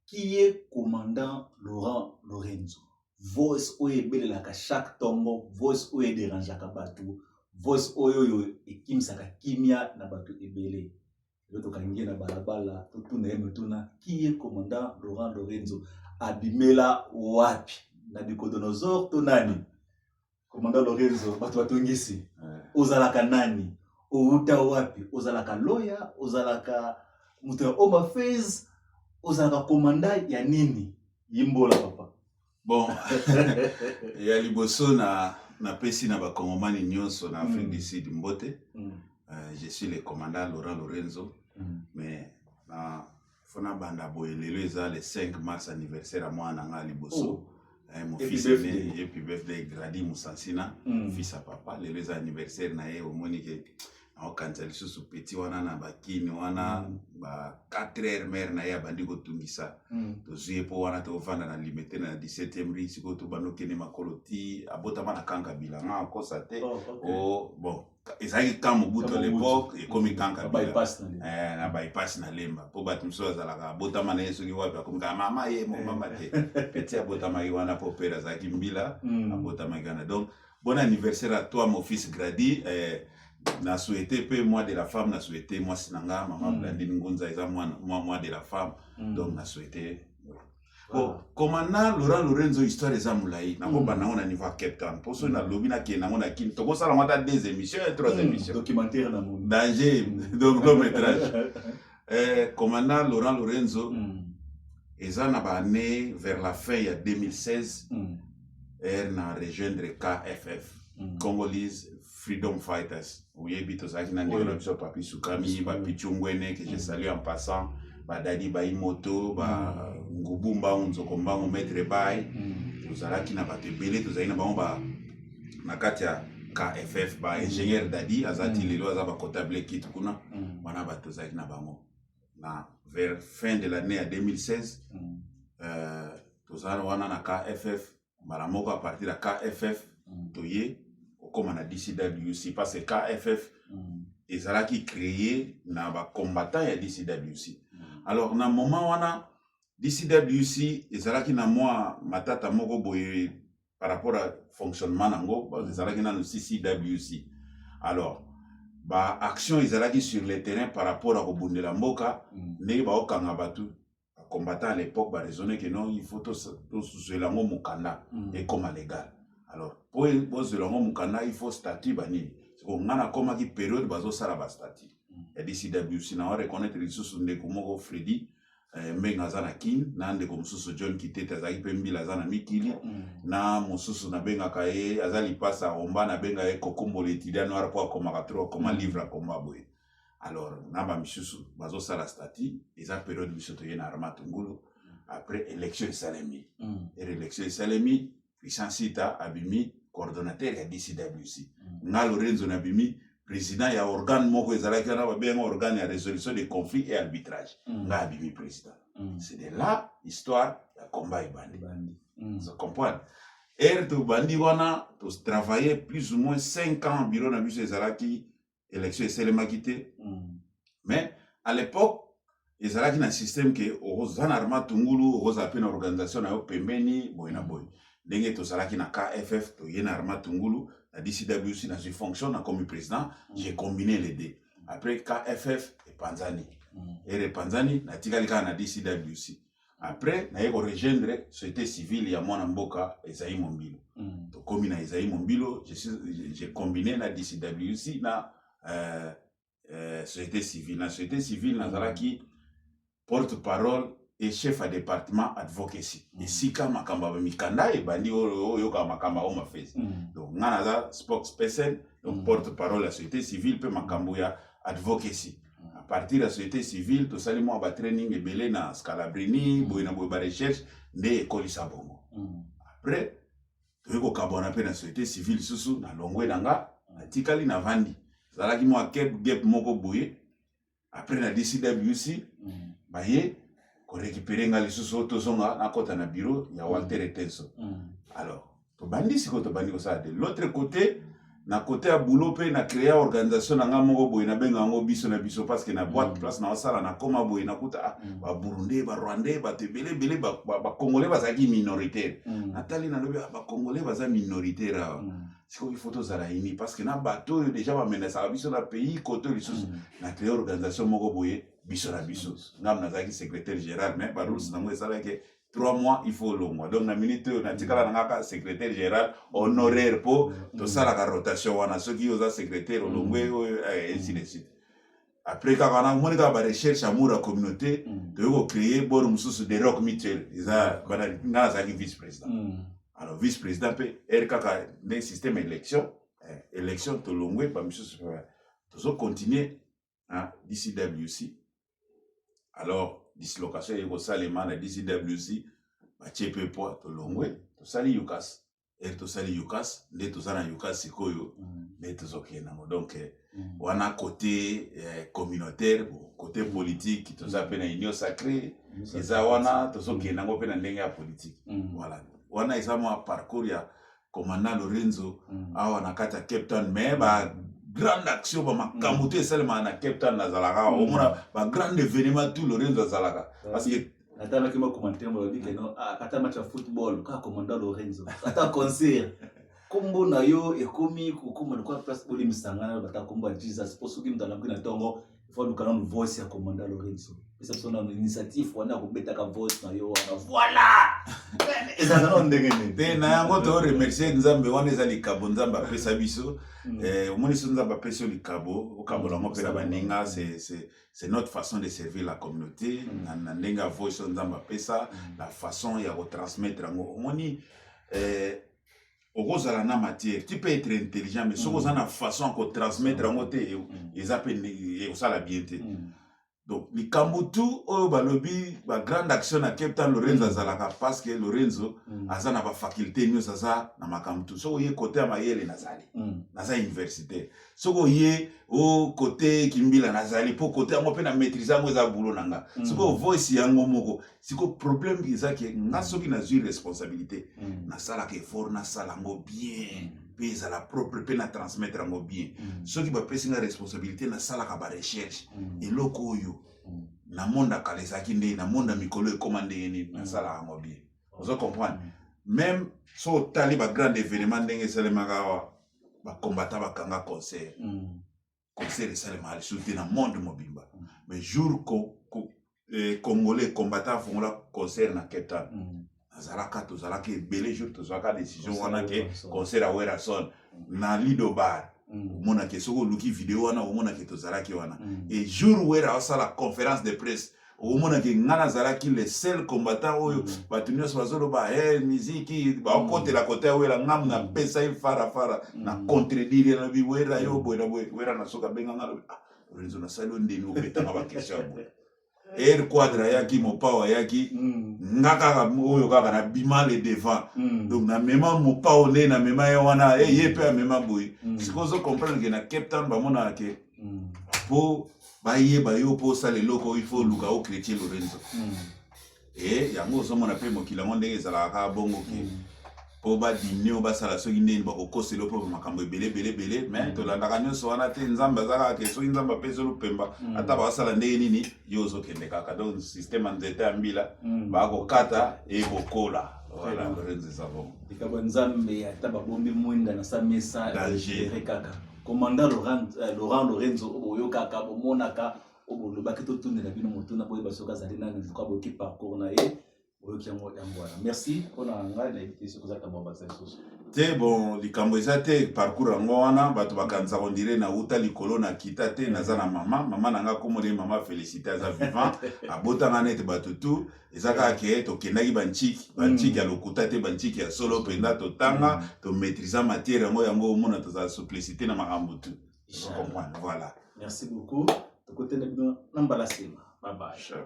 Qui est commandant Laurent Lorenzo? Voice oyo ebelelaka chaque tongo, voice oyo ederangeaka bato, voice oyo ekimisaka kimia na bato ebele. Yo tokangi na balabala totuna yemetuna qui est commandant Laurent Lorenzo? Abimela wapi? Nabucodonosor to nani? Commandant Lorenzo bato batongisi. Ozalaka nani? Outa wapi? Ozalaka lawyer, ozalaka mutu ya Home Affairs, ozalaka commandant ya nini? Yimbola papa. Bon, ya liboso na pesi na bakongomani nyonso na Afrique du Sud mbote. Je suis le commandant Laurent Lorenzo. Mais fona banda boyelelo eza le 5 mars anniversaire à moi nanga liboso. Mon fils aîné et puis birthday Grady Moussansina, fils à papa. Le les anniversaire na ye omoni ke au kanzali sous petit wana na bakini wana ba 4h mère na ya bandi ko tungisa to zuye po wana to vanda na limité na 17e rue siko to bano kene makoloti abota mana kanga bilanga ko sate oh bon ezali kama buto à l'époque et comme kanga bypass na bypass na lemba po batumso azalaka abota mana yeso ki wapi comme mama ye mo mama te petit abota mai wana po pera zaki mbila abota magana. Donc bon anniversaire à toi mon fils Grady. Na souhaité peu moi de la femme, na souhaité moi sinanga maman Blandine Ngunza eza moi de la femme. Donc na souhaité bon commandant Laurent Lorenzo histoire eza mulai na ko bana on niveau Cape Town pour ça na lobby na kena on a kin to ko sala mata 2 émissions et 3 émissions documentaire na monde danger donc long métrage commandant Laurent Lorenzo eza na ba né vers la fin ya 2016 na rejoindre KFF Congolese Freedom Fighters. Oui, bito zaki na ndeko biso papi Sukami, ba Pichungwene que je salue en passant, ba Dadi ba Imoto, ba Ngubumba Unzokomba Maître Bay. Tozalaki na bato ebele tozali na bango ba na kati ya KFF ba ingénieur Dadi azati lelo aza ba comptable kit kuna bana bato zaki na bango. Na vers fin de l'année à 2016 tozala wana na KFF bala moko à partir de KFF toye comme on a DCWC parce que KFF ezalaki créé na ba combattant ya DCWC. Alors na moment wana DCWC ezalaki na moi matata moko boye par rapport à fonctionnement nango ezalaki na CCWC. Alors ba action ezalaki sur le terrain par rapport à kobundela mboka ndenge ba okanga batu combattant à l'époque ba raisonner que non il faut to suzelango mukanda et comme légal. Alors, pour le mukanda, il faut statut bani. C'est qu'on a comme qui période bazo sala ba statut. Et d'ici WC na reconnaître les sous de komoko Freddy, menga zana kin, na ndeko mususu John Kitete azaki pembi la zana mikili, na mususu na benga kae azali pasa omba na benga e kokombo le tidia no rapport comme katro comme livre comme boy. Alors, na ba mususu bazo sala statut, eza période bisoto yena armatu ngulu après élection salemi. Et l'élection salemi Christian Sita abimi coordonnateur ya DCWC. Nga Lorenzo nabimi président ya organe moko ezalaki na babenga organe ya résolution des conflits et arbitrage. Nga abimi président. C'est de là histoire ya combat ebandi. Vous comprenez? To bandi wana to travailler plus ou moins 5 ans bureau na biso ezalaki élection eselema kité. Mais à l'époque ezalaki na système que ozana arma tungulu ozape na organisation na yo pembeni boyna boy. Denge to salaki na KFF to yena arma tungulu na DCWC na je fonctionne comme président, j'ai combiné les deux. Après KFF et Panzani. Et le Panzani na tikalika na DCWC. Après na yeko rejoindre société civile ya mwana mboka Ezaï Mombilo. To komi na Ezaï Mombilo, j'ai combiné na DCWC na société civile. La société civile na zalaki porte-parole et chef à département advocacy. Et si ka makamba mikanda e bandi oyo ka makamba Home Affairs. Donc ngana za spokesperson, donc porte-parole de la société civile pe makambo ya advocacy. À partir de la société civile, to sali mo ba training ebele na Scalabrini, boyna boy ba recherche nde ekolisa bongo. Après to ko kabona pe na société civile susu na longwe nanga na tikali na vandi. Zalaki mo gap moko boye. Après na DCWC, baye ko récupérer ngali susu tozonga na kota na bureau ya Walter Etenso. Alors, to bandi siko to bandi ko ça de l'autre côté na côté à boulot pe na créer organisation na nga moko boy na benga ngo biso na biso parce que na boîte place na sala na koma boy na kuta ba burundais ba rwandais ba tebele bele ba congolais bazaki minoritaire natali na lobi ba congolais baza minoritaire siko il faut to zala ini parce que na bateau déjà ba menace biso na pays côté lisusu na créer organisation moko boy biso na biso ngam na zaki secrétaire général mais ba rules na mo sala ke 3 mois il faut long mois donc na minute na tikala na ngaka secrétaire général honoraire pour to sala la rotation wana ceux qui osa secrétaire olongwe ainsi de suite après quand on a monika ba recherche amour la communauté de créer bor mususu de rock mutuel isa bana ngana zaki vice président alors vice président pe RKK le système élection to longwe ba mususu to continuer hein DCWC alors dislocation et Salema na DCWC ba chepe po to longwe to sali yukas to sali yukas nde to sana yukas sikoyo nde to zokena donc wana côté communautaire côté politique to za pena union sacrée eza wana to zokena ngo pena ndenge ya politique voilà wana eza mo parcours ya commandant Lorenzo awa na kata Cape Town mais ba grande action ba makambo te seulement na Cape Town na zalaka au mona ba grand événement tout Lorenzo zalaka parce que nataka kima commentaire mo dit que non kata match de football ka commandant Lorenzo ata concert kombo na yo ekomi kokoma na kwa place boli misangana bata kombo Jesus posuki mtana kuna tongo il faut nous une voice ya commandant Lorenzo ça c'est une initiative wana ko betaka voice na yo wana voilà ezana non ndengene te na yango to remercier nzambe wana ezali kabo nzambe apesa biso omoni so nzambe apesa likabo okabo lango pela baninga c'est notre façon de servir la communauté na ndenga voice nzambe apesa la façon ya retransmettre ngo omoni okozala na matière tu peux être intelligent mais so kozana façon ko transmettre ngo te ezapende osala bien te donc likambo tout oyo balobi ba grande action na Cape Town Lorenzo azalaka parce que Lorenzo aza na ba faculté nyonso aza na makambo tout soko ye côté ya mayele nazali naza université soko ye o côté kimbila nazali po côté yango pe na maîtrise yango eza boulot nanga soko voice yango moko siko problème eza ke nga soki nazwi responsabilité nasalaka effort nasala yango bien pesa la propre pe na transmettre yango bien soki bapesi nga responsabilité nasalaka ba recherche eloko oyo na monde kalesaki nde na monde mikolo ekoma ndenge nini nasala yango bien ozo comprendre même so tali ba grand événement ndenge esalemaka awa bakombata bakanga concert esalema alisute na monde mobimba mais jour congolais combattant fongola concert na Cape Town azalaka tozalaka ebele jour tozalaka décision wana ke concert awera son na Lido Bar omona ke soko luki vidéo wana omona ke tozalaki wana et jour wera osala conférence de presse omona ke ngana zalaki le seul combattant oyo batu nyonso bazoloba miziki baokotela kote wera ngamu na pesa fara na contredire na bi wera yo boy na wera na soka benga ngalo Lorenzo na salo ndeni obetanga ba question boy quadra yaki mopawa yaki ngaka oyo kaka na bima le devant donc na mema mopao nde na mema ye wana ye pe mema boy sikozo comprendre que na Cape Town ba mona ke po bayeba yo po sala eloko il faut luka o chrétien Lorenzo yango so mona pe mokila ngo ndenge ezalaka bongo ke po ba dîner ba sala soki ndeni ba kokosela po makambo ebele mais to landaka nyonso wana te nzambe azaka ke soki nzambe apesa lupemba ata basala ndenge nini yo ozokende kaka donc système ya nzete ya mbila bakokata ekokola voilà Lorenzo savon likabo nzambe ata babombi mwinda na sa mesa kaka commandant Laurent Lorenzo oyo kaka bomonaka obolobaki totundela bino motuna boye basoka zali na ndika boki parcours na ye. Merci pour la te bon likambo eza te parcours yango wana bato bakanisa kondire na uta likolo na kita te naza na mama nanga komole mama Félicité aza vivant abotanga nete bato tu eza kaka ke tokendaki banchiki ya lokuta te banchiki ya solo penda totanga to maîtriser matière yango omona tozala simplicité na makambo tu voilà merci beaucoup to côté na mbala sema bye bye.